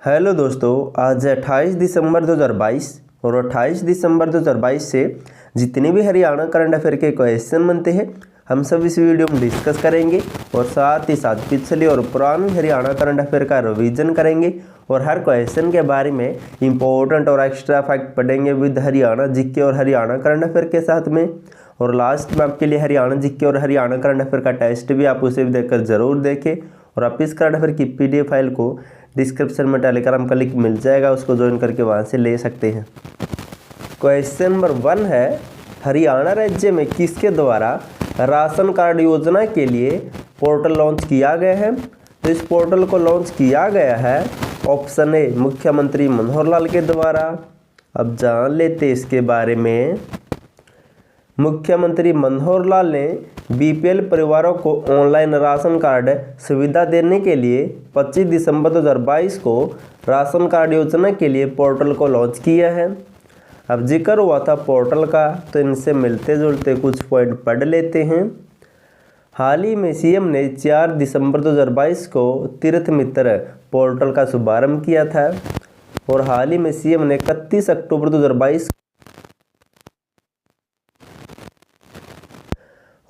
Hello दोस्तों, आज 28 दिसंबर 2022 और 28 दिसंबर 2022 से जितने भी हरियाणा करंट अफेयर के क्वेश्चन बनते हैं हम सब इस वीडियो में डिस्कस करेंगे और साथ ही साथ पिछले और पुराने हरियाणा करंट अफेयर का रिवीजन करेंगे और हर क्वेश्चन के बारे में इंपॉर्टेंट और एक्स्ट्रा फैक्ट पढ़ेंगे विद हरियाणा जीके और हरियाणा करंट अफेयर के साथ में। और लास्ट में आपके लिए हरियाणा जीके और हरियाणा करंट अफेयर का टेस्ट भी आप उसे भी देखकर ज़रूर देखें। और आप इस करंट अफेयर की PDF फाइल को डिस्क्रिप्शन में टेलीग्राम का लिंक मिल जाएगा, उसको ज्वाइन करके वहाँ से ले सकते हैं। क्वेश्चन नंबर 1 है, हरियाणा राज्य में किसके द्वारा राशन कार्ड योजना के लिए पोर्टल लॉन्च किया गया है? तो इस पोर्टल को लॉन्च किया गया है ऑप्शन ए मुख्यमंत्री मनोहर लाल के द्वारा। अब जान लेते इसके बारे में। मुख्यमंत्री मनोहर लाल ने BPL परिवारों को ऑनलाइन राशन कार्ड सुविधा देने के लिए 25 दिसंबर 2022 को राशन कार्ड योजना के लिए पोर्टल को लॉन्च किया है। अब जिक्र हुआ था पोर्टल का, तो इनसे मिलते जुलते कुछ पॉइंट पढ़ लेते हैं। हाल ही में CM ने 4 दिसंबर 2022 को तीर्थ मित्र पोर्टल का शुभारंभ किया था और हाल ही में CM ने 31 अक्टूबर 2022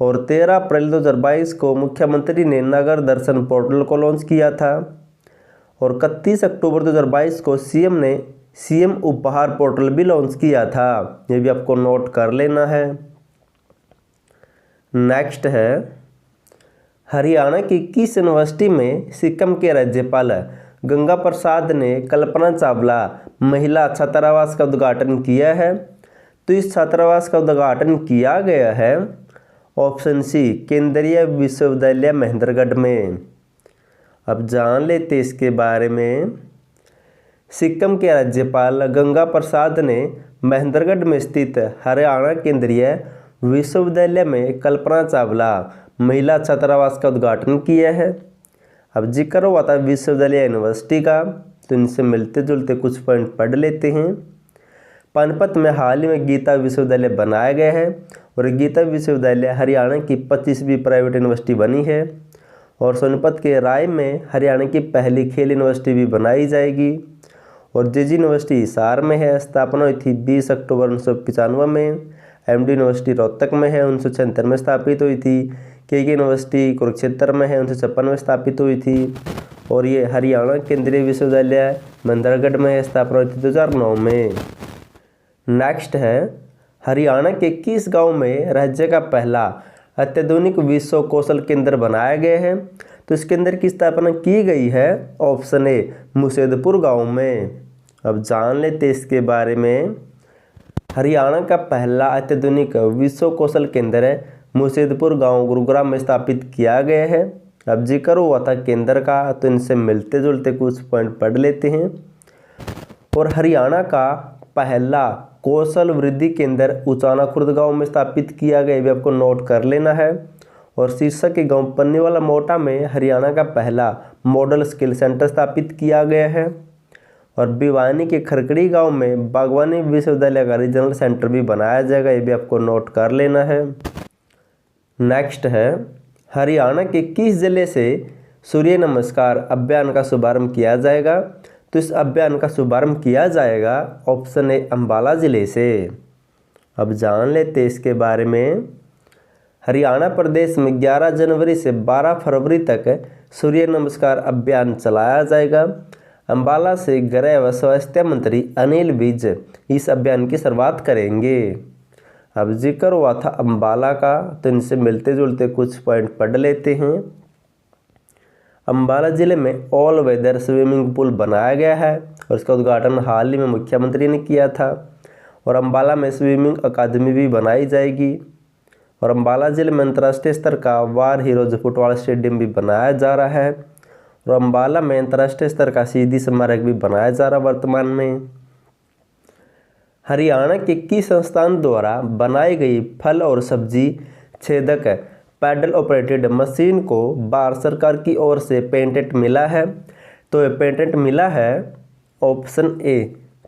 और 13 अप्रैल 2022 को मुख्यमंत्री ने नगर दर्शन पोर्टल को लॉन्च किया था और 31 अक्टूबर 2022 को CM ने CM उपहार पोर्टल भी लॉन्च किया था। ये भी आपको नोट कर लेना है। नेक्स्ट है, हरियाणा की किस यूनिवर्सिटी में सिक्किम के राज्यपाल गंगा प्रसाद ने कल्पना चावला महिला छात्रावास का उद्घाटन किया है? तो इस छात्रावास का उद्घाटन किया गया है ऑप्शन सी केंद्रीय विश्वविद्यालय महेंद्रगढ़ में। अब जान लेते इसके बारे में। सिक्किम के राज्यपाल गंगा प्रसाद ने महेंद्रगढ़ में स्थित हरियाणा केंद्रीय विश्वविद्यालय में कल्पना चावला महिला छात्रावास का उद्घाटन किया है। अब जिक्र हुआ था विश्वविद्यालय यूनिवर्सिटी का, तो इनसे मिलते जुलते कुछ पॉइंट पढ़ लेते हैं। पानीपत में हाल ही में गीता विश्वविद्यालय बनाया गया है और गीता विश्वविद्यालय हरियाणा की 25वीं प्राइवेट यूनिवर्सिटी बनी है। और सोनीपत के राय में हरियाणा की पहली खेल यूनिवर्सिटी भी बनाई जाएगी। और JG यूनिवर्सिटी हिसार में है, स्थापना हुई थी 20 अक्टूबर 1995 में। MD यूनिवर्सिटी रोहतक में है, 1976 में स्थापित हुई थी। KK यूनिवर्सिटी कुरुक्षेत्र में है, 1956 में स्थापित हुई थी। और ये हरियाणा केंद्रीय विश्वविद्यालय महेंद्रगढ़ में है, स्थापना हुई थी 2009 में। नेक्स्ट है, हरियाणा के किस गांव में राज्य का पहला अत्याधुनिक विश्व कौशल केंद्र बनाया गया है? तो इस केंद्र की स्थापना की गई है ऑप्शन ए मुसेदपुर गांव में। अब जान लेते इसके बारे में। हरियाणा का पहला अत्याधुनिक विश्व कौशल केंद्र मुसेदपुर गांव गुरुग्राम में स्थापित किया गया है। अब जिक्र हुआ था केंद्र का, तो इनसे मिलते जुलते कुछ पॉइंट पढ़ लेते हैं। और हरियाणा का पहला कौशल वृद्धि केंद्र उचाना खुर्द गांव में स्थापित किया गया, भी आपको नोट कर लेना है। और शीर्षक के गांव पन्नीवाला मोटा में हरियाणा का पहला मॉडल स्किल सेंटर स्थापित किया गया है। और भिवानी के खरकड़ी गांव में बागवानी विश्वविद्यालय का रीजनल सेंटर भी बनाया जाएगा, ये भी आपको नोट कर लेना है। नेक्स्ट है, हरियाणा के किस जिले से सूर्य नमस्कार अभियान का शुभारंभ किया जाएगा? तो इस अभियान का शुभारंभ किया जाएगा ऑप्शन ए अंबाला जिले से। अब जान लेते इसके बारे में। हरियाणा प्रदेश में 11 जनवरी से 12 फरवरी तक सूर्य नमस्कार अभियान चलाया जाएगा। अंबाला से गृह व स्वास्थ्य मंत्री अनिल विज इस अभियान की शुरुआत करेंगे। अब जिक्र हुआ था अंबाला का, तो इनसे मिलते जुलते कुछ पॉइंट पढ़ लेते हैं। अंबाला जिले में ऑल वेदर स्विमिंग पूल बनाया गया है और इसका उद्घाटन हाल ही में मुख्यमंत्री ने किया था। और अंबाला में स्विमिंग अकादमी भी बनाई जाएगी। और अंबाला जिले में अंतर्राष्ट्रीय स्तर का वार हीरोज फुटबॉल स्टेडियम भी बनाया जा रहा है। और अंबाला में अंतर्राष्ट्रीय स्तर का शहीदी स्मारक भी बनाया जा रहा है वर्तमान में। हरियाणा के किस संस्थान द्वारा बनाई गई फल और सब्जी छेदक पैडल ऑपरेटेड मशीन को भारत सरकार की ओर से पेटेंट मिला है? तो ये पेटेंट मिला है ऑप्शन ए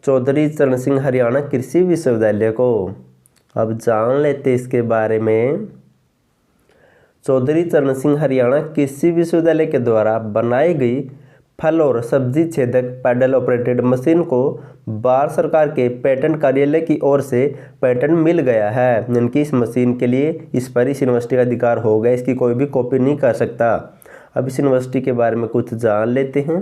चौधरी चरण सिंह हरियाणा कृषि विश्वविद्यालय को। अब जान लेते इसके बारे में। चौधरी चरण सिंह हरियाणा कृषि विश्वविद्यालय के द्वारा बनाई गई फल और सब्जी छेदक पैडल ऑपरेटेड मशीन को भारत सरकार के पेटेंट कार्यालय की ओर से पेटेंट मिल गया है। यानी कि इस मशीन के लिए इस पर इस यूनिवर्सिटी का अधिकार हो गया, इसकी कोई भी कॉपी नहीं कर सकता। अब इस यूनिवर्सिटी के बारे में कुछ जान लेते हैं।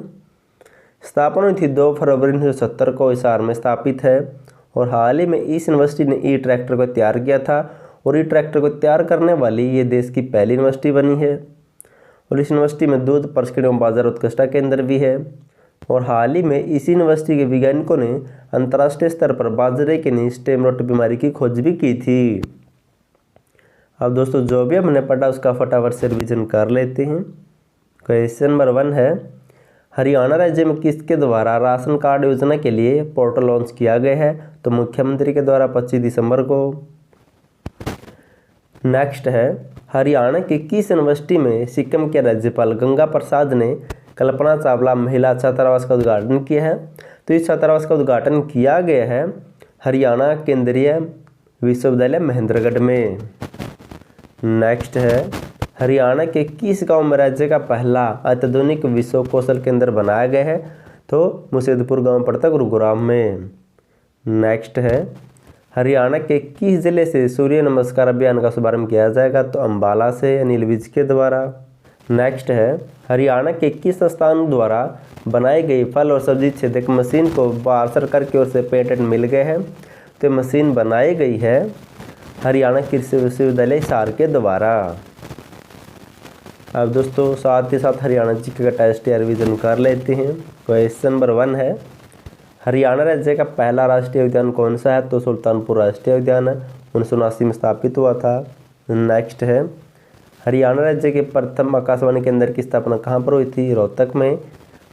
स्थापना हुई थी 2 फरवरी 1970 को हिसार में स्थापित है और हाल ही में इस यूनिवर्सिटी ने ई ट्रैक्टर को तैयार किया था और ई ट्रैक्टर को तैयार करने वाली ये देश की पहली यूनिवर्सिटी बनी है। और इस यूनिवर्सिटी में दूध प्रशिक्षण एवं बाजार उत्कृष्टता केंद्र भी है और हाल ही में इसी यूनिवर्सिटी के वैज्ञानिकों ने अंतर्राष्ट्रीय स्तर पर बाजरे के नीचे स्टेम रोट बीमारी की खोज भी की थी। अब दोस्तों जो भी हमने पढ़ा उसका फटाफट से रिवीजन कर लेते हैं। क्वेश्चन नंबर 1 है, हरियाणा राज्य में किसके द्वारा राशन कार्ड योजना के लिए पोर्टल लॉन्च किया गया है? तो मुख्यमंत्री के द्वारा 25 दिसंबर को। नेक्स्ट है, हरियाणा की किस यूनिवर्सिटी में सिक्किम के राज्यपाल गंगा प्रसाद ने कल्पना चावला महिला छात्रावास का उद्घाटन किया है? तो इस छात्रावास का उद्घाटन किया गया है हरियाणा केंद्रीय विश्वविद्यालय महेंद्रगढ़ में। नेक्स्ट है, हरियाणा के किस गांव में राज्य का पहला अत्याधुनिक विश्व कौशल केंद्र बनाया गया है? तो मुसेदपुर गांव पड़ता गुरुग्राम में। नेक्स्ट है, हरियाणा के किस जिले से सूर्य नमस्कार अभियान का शुभारंभ किया जाएगा? तो अंबाला से अनिल विज के द्वारा। नेक्स्ट है, हरियाणा के किस संस्थान द्वारा बनाई गई फल और सब्जी छेदक मशीन को भारत सरकार की ओर से पेटेंट मिल गए हैं? तो मशीन बनाई गई है हरियाणा कृषि विश्वविद्यालय हिसार के द्वारा। अब दोस्तों साथ ही साथ हरियाणा जीके का टेस्ट या रिवीजन कर लेते हैं। क्वेश्चन नंबर 1 है, हरियाणा राज्य का पहला राष्ट्रीय उद्यान कौन सा है? तो सुल्तानपुर राष्ट्रीय उद्यान 1979 में स्थापित हुआ था। नेक्स्ट है, हरियाणा राज्य के प्रथम आकाशवाणी केंद्र की स्थापना कहाँ पर हुई थी? रोहतक में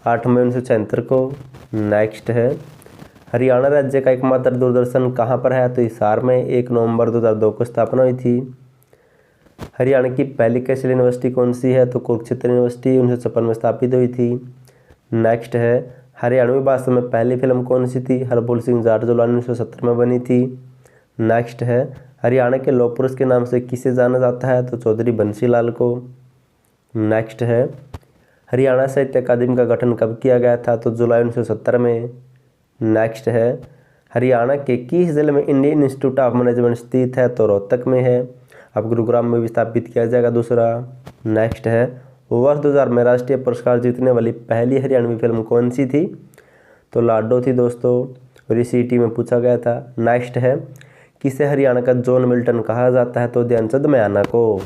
8 मई 1976 को। नेक्स्ट है, हरियाणा राज्य का एकमात्र दूरदर्शन कहाँ पर है? तो हिसार में 1 नवंबर 2002 को स्थापना हुई थी। हरियाणा की पहली कृषि यूनिवर्सिटी कौन सी है? तो कुरुक्षेत्र यूनिवर्सिटी 1956 में स्थापित हुई थी। नेक्स्ट है, हरियाणवी भाषा में पहली फिल्म कौन सी थी? हरभोल सिंह जाट जो 1970 में बनी थी। नेक्स्ट है, हरियाणा के लौह पुरुष के नाम से किसे जाना जाता है? तो चौधरी बंसीलाल को। नेक्स्ट है, हरियाणा साहित्य अकादमी का गठन कब किया गया था? तो जुलाई 1970 में। नेक्स्ट है, हरियाणा के किस जिले में इंडियन इंस्टीट्यूट ऑफ मैनेजमेंट स्थित है? तो रोहतक में है। अब गुरुग्राम में भी स्थापित किया जाएगा दूसरा। नेक्स्ट है, वर्ष 2000 में राष्ट्रीय पुरस्कार जीतने वाली पहली हरियाणवी फिल्म कौन सी थी? तो लाडो थी दोस्तों और ये सीटी में पूछा गया था। नेक्स्ट है, किसे हरियाणा का जॉन मिल्टन कहा जाता है? तो ध्यानचंद मायाना को।